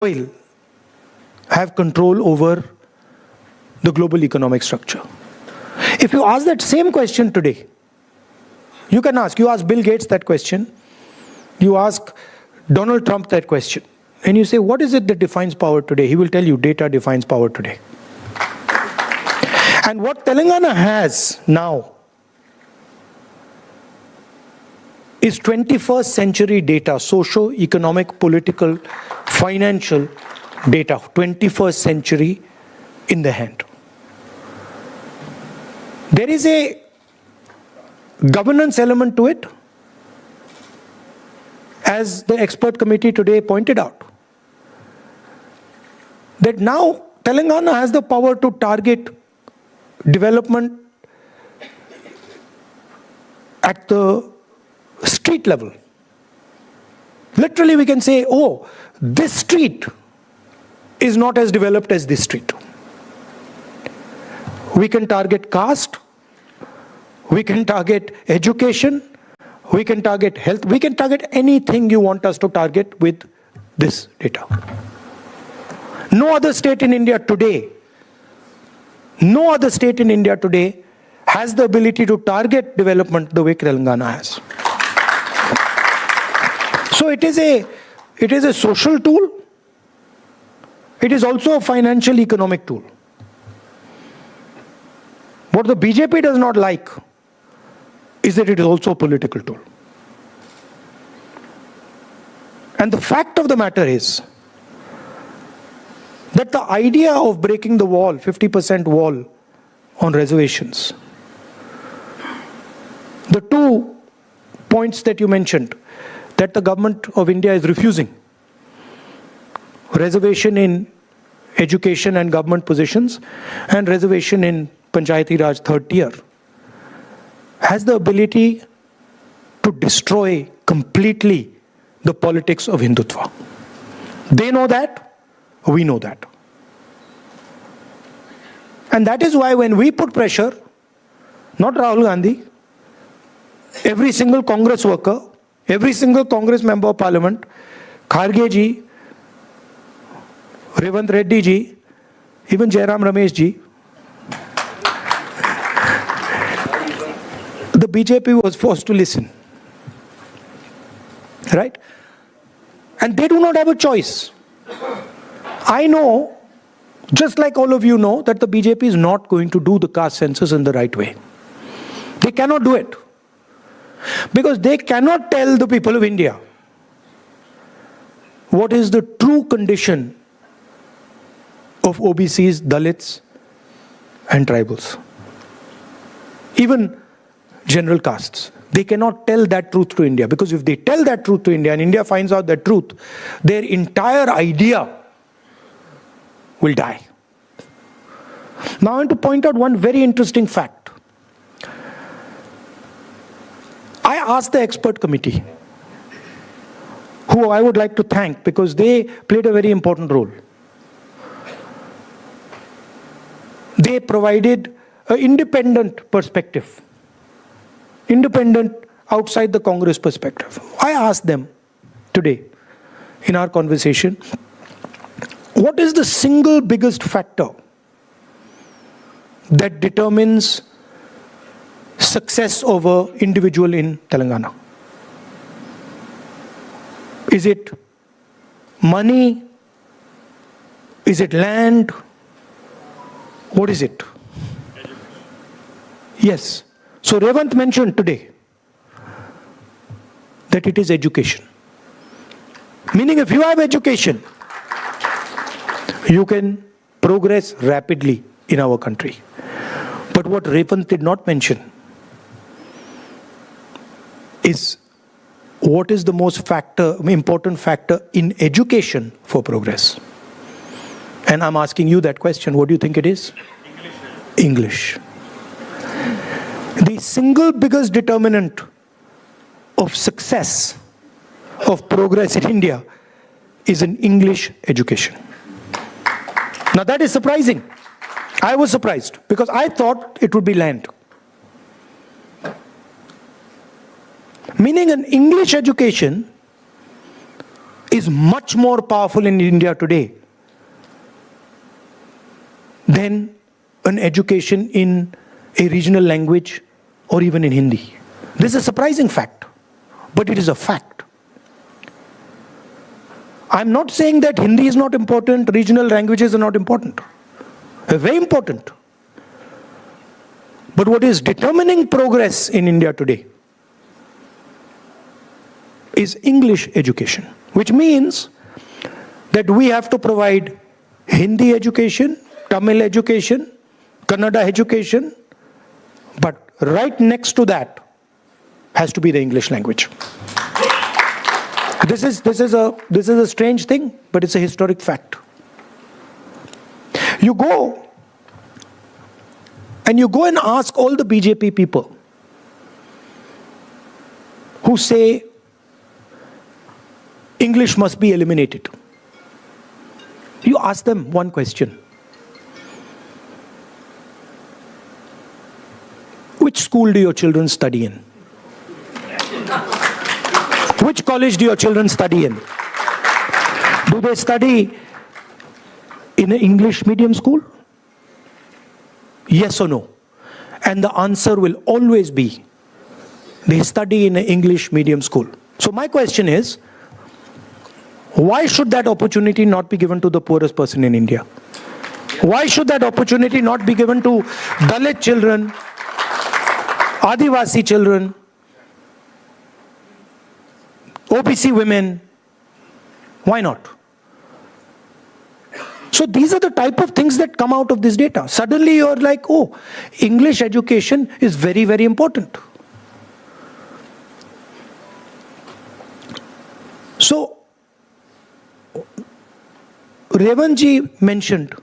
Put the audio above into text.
oil have control over the global economic structure. If you ask that same question today, you ask Bill Gates that question, you ask Donald Trump that question, and you say, what is it that defines power today? He will tell you, data defines power today. And what Telangana has now is 21st century data, socio-economic, political, financial data, 21st century in the hand. There is a governance element to it, as the expert committee today pointed out, that now Telangana has the power to target development at the street level. Literally we can say, oh, this street is not as developed as this street. We can target caste, we can target education, we can target health, we can target anything you want us to target with this data. No other state in India today, has the ability to target development the way Telangana has. So it is a social tool. It is also a financial economic tool. What the BJP does not like is that it is also a political tool. And the fact of the matter is that the idea of breaking the wall, 50% wall on reservations, the 2 points that you mentioned, that the government of India is refusing, reservation in education and government positions and reservation in Panchayati Raj third tier, has the ability to destroy completely the politics of Hindutva. They know that, we know that. And that is why when we put pressure, not Rahul Gandhi, every single Congress worker, every single Congress member of Parliament, Kharge ji, Revanth Reddy ji, even Jairam Ramesh ji, the BJP was forced to listen. Right? And they do not have a choice. I know, just like all of you know, that the BJP is not going to do the caste census in the right way. They cannot do it. Because they cannot tell the people of India what is the true condition of OBCs, Dalits, and tribals. Even general castes. They cannot tell that truth to India. Because if they tell that truth to India and India finds out that truth, their entire idea will die. Now I want to point out one very interesting fact. I asked the expert committee, who I would like to thank because they played a very important role. They provided an independent perspective, independent outside the Congress perspective. I asked them today in our conversation, what is the single biggest factor that determines success over individual in Telangana? Is it money? Is it land? What is it? Yes. So Revanth mentioned today that it is education. Meaning if you have education, you can progress rapidly in our country. But what Revanth did not mention is what is the most important factor in education for progress. And I'm asking you that question. What do you think it is? English. The single biggest determinant of success, of progress in India is an English education. Now that is surprising. I was surprised because I thought it would be land. Meaning an English education is much more powerful in India today than an education in a regional language or even in Hindi. This is a surprising fact, but it is a fact. I'm not saying that Hindi is not important, regional languages are not important. They're very important. But what is determining progress in India today is English education, which means that we have to provide Hindi education, Tamil education, Kannada education, but right next to that has to be the English language. This is a strange thing, but it's a historic fact. You go and ask all the BJP people who say English must be eliminated. You ask them one question. Which school do your children study in? Which college do your children study in? Do they study in an English medium school? Yes or no? And the answer will always be, they study in an English medium school. So my question is, why should that opportunity not be given to the poorest person in India? Why should that opportunity not be given to Dalit children, Adivasi children, OBC women? Why not? So these are the type of things that come out of this data. Suddenly you're like, oh, English education is very, very important. So Revanth ji mentioned